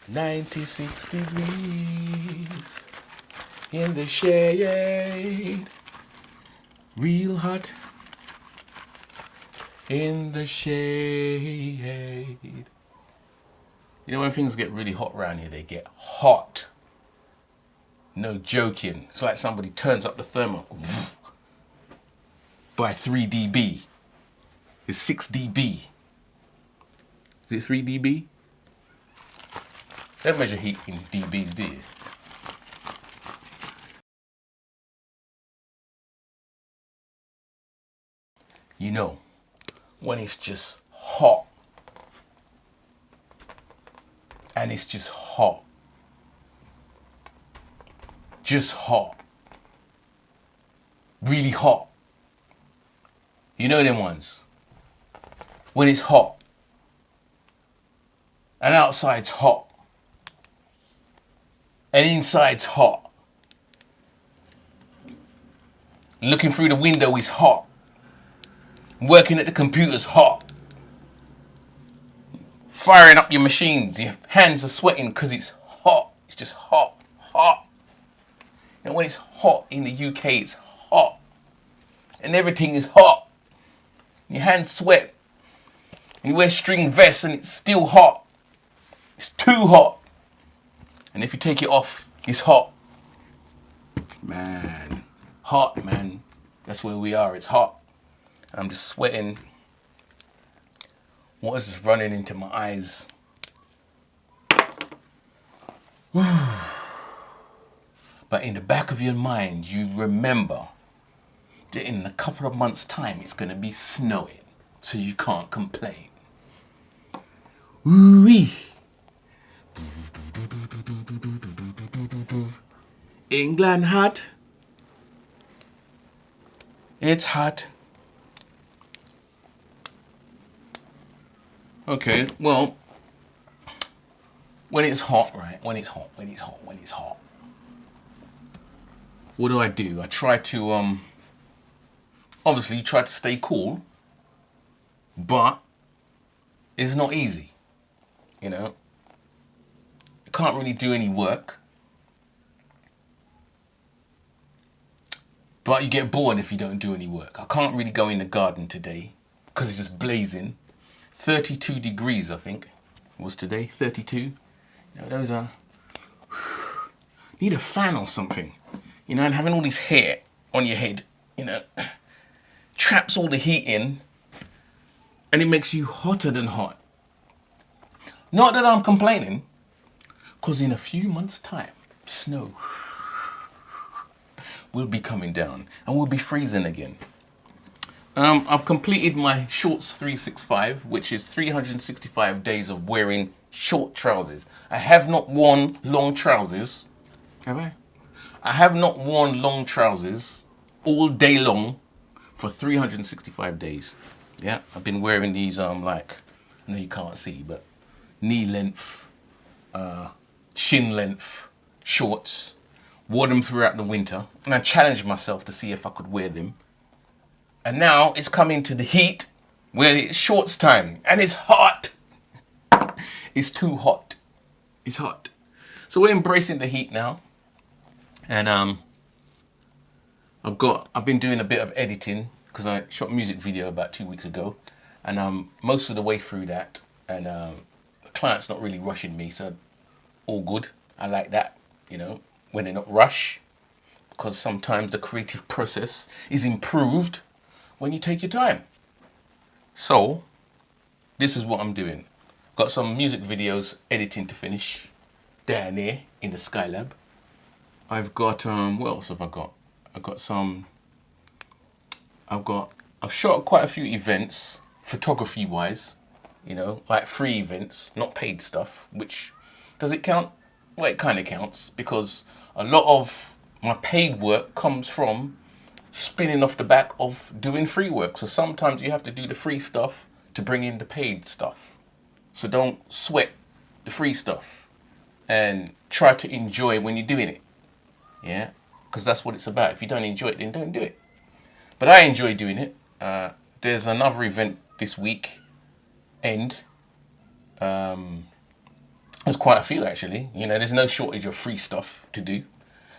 96 degrees in the shade. Real hot in the shade. You know when things get really hot around here, they get hot. No joking. It's like somebody turns up the thermal by 3 dB. It's 6 dB. Is it 3 dB? They don't measure heat in dBs, do you? You know, when it's just hot. And it's just hot. Just hot. Really hot. You know them ones. When it's hot. And outside's hot. And inside's hot. Looking through the window is hot. Working at the computer's hot. Firing up your machines, your hands are sweating because it's hot. It's just hot, hot. And when it's hot in the UK, it's hot. And everything is hot. Your hands sweat. And you wear string vests and it's still hot. It's too hot. And if you take it off, it's hot. Man, hot, man. That's where we are, it's hot. And I'm just sweating. Water's just running into my eyes. But in the back of your mind, you remember that in a couple of months' time, it's going to be snowing. So you can't complain. Woo-wee. England hot. It's hot. Okay, well, when it's hot, right? When it's hot. What do? I try to, obviously try to stay cool, but it's not easy, you know? You can't really do any work, but you get bored if you don't do any work. I can't really go in the garden today because it's just blazing. 32 degrees, I think, was today. 32. You know, those are... Need a fan or something. You know, and having all this hair on your head, you know, traps all the heat in and it makes you hotter than hot. Not that I'm complaining, because in a few months' time, snow will be coming down and we'll be freezing again. I've completed my Shorts 365, which is 365 days of wearing short trousers. I have not worn long trousers. Have I? I have not worn long trousers all day long for 365 days. Yeah, I've been wearing these, like, I know you can't see, but knee length, shin length shorts. Wore them throughout the winter, and I challenged myself to see if I could wear them. And now it's coming to the heat where it's shorts time and it's hot. It's too hot. It's hot. So we're embracing the heat now. And I've been doing a bit of editing because I shot a music video about 2 weeks ago, and I'm most of the way through that, and the client's not really rushing me, so all good. I like that, you know, when they're not rushed, because sometimes the creative process is improved when you take your time. So this is what I'm doing. Got some music videos editing to finish down there in the Skylab. I've got what else have I got? I've shot quite a few events, photography wise, you know, like free events, not paid stuff, which, does it count? Well, it kind of counts, because a lot of my paid work comes from spinning off the back of doing free work. So sometimes you have to do the free stuff to bring in the paid stuff. So don't sweat the free stuff and try to enjoy when you're doing it. Yeah, because that's what it's about. If you don't enjoy it, then don't do it. But I enjoy doing it. There's another event this week, There's quite a few actually. You know, there's no shortage of free stuff to do,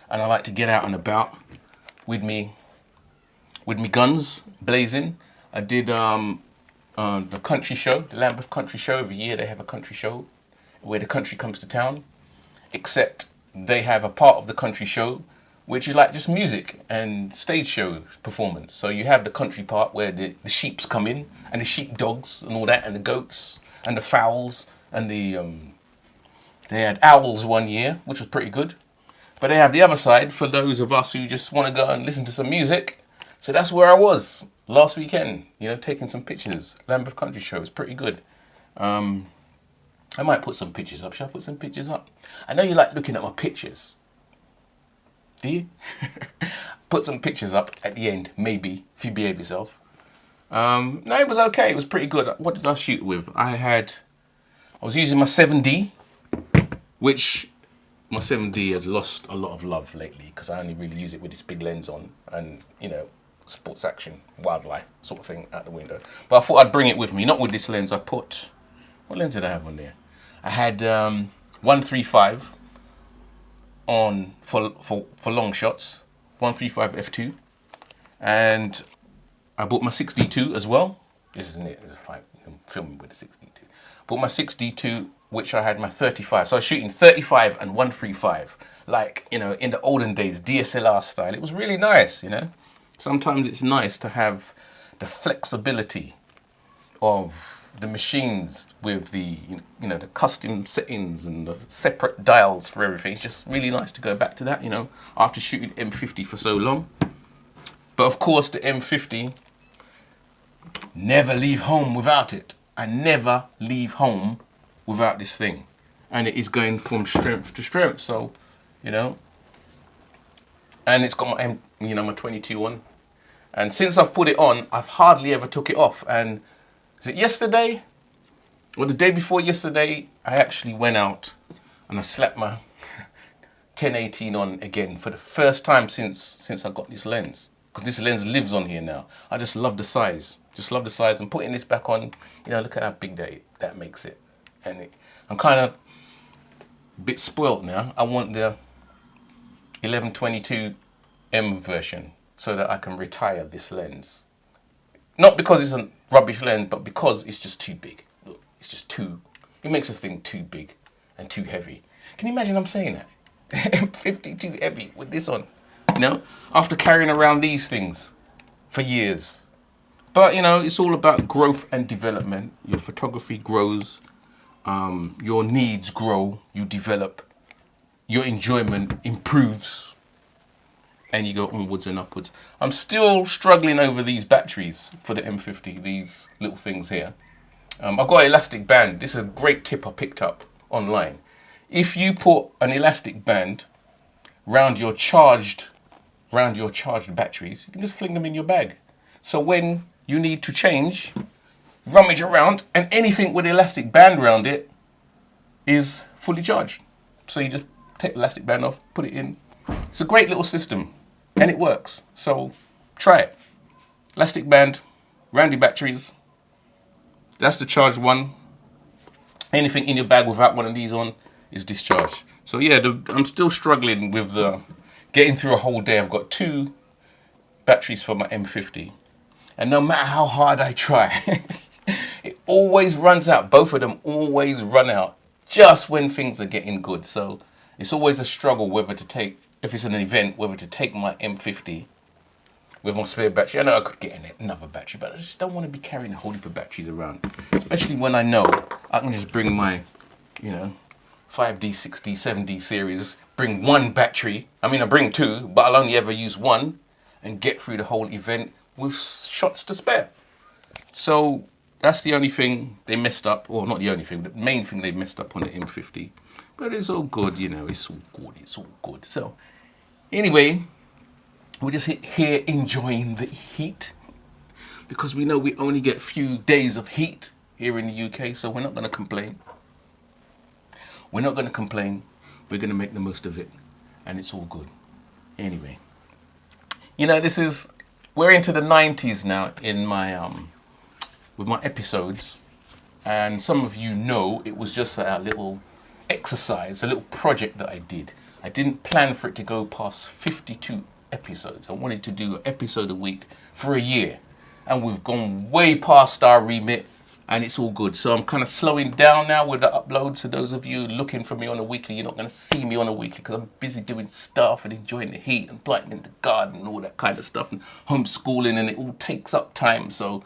and I like to get out and about with me guns blazing. I did the country show, the Lambeth Country Show. Every year they have a country show where the country comes to town, except they have a part of the country show which is like just music and stage show performance. So you have the country part where the sheeps come in, and the sheep dogs and all that, and the goats and the fowls, and they had owls one year, which was pretty good. But they have the other side for those of us who just want to go and listen to some music. So that's where I was last weekend, you know, taking some pictures. Lambeth Country Show was pretty good. I might put some pictures up. Shall I put some pictures up? I know you like looking at my pictures. Do you? Put some pictures up at the end, maybe, if you behave yourself. No, it was okay. It was pretty good. What did I shoot with? I was using my 7D, which my 7D has lost a lot of love lately because I only really use it with this big lens on and, you know, sports action, wildlife sort of thing out the window. But I thought I'd bring it with me, not with this lens. What lens did I have on there? I had 135 on for long shots, 135 f2, and I bought my 6D2 as well. This isn't it. I'm filming with the 6D2. Bought my 6D2, which I had my 35. So I was shooting 35 and 135, like, you know, in the olden days, DSLR style. It was really nice, you know. Sometimes it's nice to have the flexibility of the machines with the, you know, the custom settings and the separate dials for everything. It's just really nice to go back to that, you know, after shooting M50 for so long. But of course, the M50, never leave home without it. I never leave home without this thing. And it is going from strength to strength. So, you know, and it's got my my 22 on. And since I've put it on, I've hardly ever took it off. And is it yesterday or the day before yesterday, I actually went out and I slapped my 1018 on again for the first time since I got this lens. Because this lens lives on here now. I just love the size. Just love the size. And putting this back on, you know, look at how big that makes it. And I'm kind of a bit spoilt now. I want the 1122M version so that I can retire this lens. Not because it's a rubbish lens, but because it's just too big. Look, it's just it makes a thing too big and too heavy. Can you imagine I'm saying that? M50 too heavy with this on, you know, after carrying around these things for years. But, you know, it's all about growth and development. Your photography grows, your needs grow, you develop, your enjoyment improves, and you go onwards and upwards. I'm still struggling over these batteries for the M50, these little things here. I've got an elastic band. This is a great tip I picked up online. If you put an elastic band round your charged batteries, you can just fling them in your bag. So when you need to change, rummage around, and anything with elastic band around it is fully charged. So you just take the elastic band off, put it in. It's a great little system, and it works. So try it. Elastic band, round your batteries. That's the charged one. Anything in your bag without one of these on is discharged. So yeah, I'm still struggling with getting through a whole day. I've got 2 batteries for my M50. And no matter how hard I try, it always runs out. Both of them always run out just when things are getting good. So it's always a struggle whether to take, if it's an event, whether to take my M50 with my spare battery. I know I could get in another battery, but I just don't want to be carrying a whole heap of batteries around. Especially when I know I can just bring my, 5D, 6D, 7D series, bring one battery. I mean, I bring 2, but I'll only ever use one and get through the whole event with shots to spare. So that's the only thing they messed up, or not the only thing, the main thing they messed up on the M50. But it's all good, it's all good. So anyway, we're just here enjoying the heat because we know we only get few days of heat here in the UK, so we're not going to complain. We're not going to complain. We're going to make the most of it, and it's all good. Anyway, we're into the 90s now in my with my episodes, and some of you know it was just a little exercise, a little project that I did. I didn't plan for it to go past 52 episodes. I wanted to do an episode a week for a year. And we've gone way past our remit, and it's all good. So I'm kind of slowing down now with the uploads. So those of you looking for me on a weekly, you're not going to see me on a weekly because I'm busy doing stuff and enjoying the heat and planting in the garden and all that kind of stuff and homeschooling, and it all takes up time. So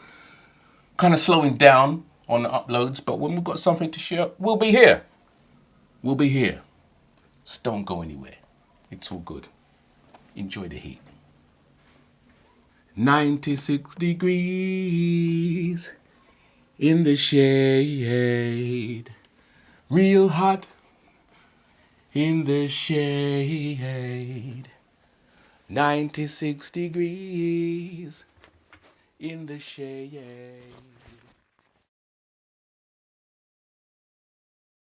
kind of slowing down on the uploads, but when we've got something to share, we'll be here. We'll be here. So don't go anywhere. It's all good. Enjoy the heat. 96 degrees in the shade. Real hot in the shade. 96 degrees in the shade.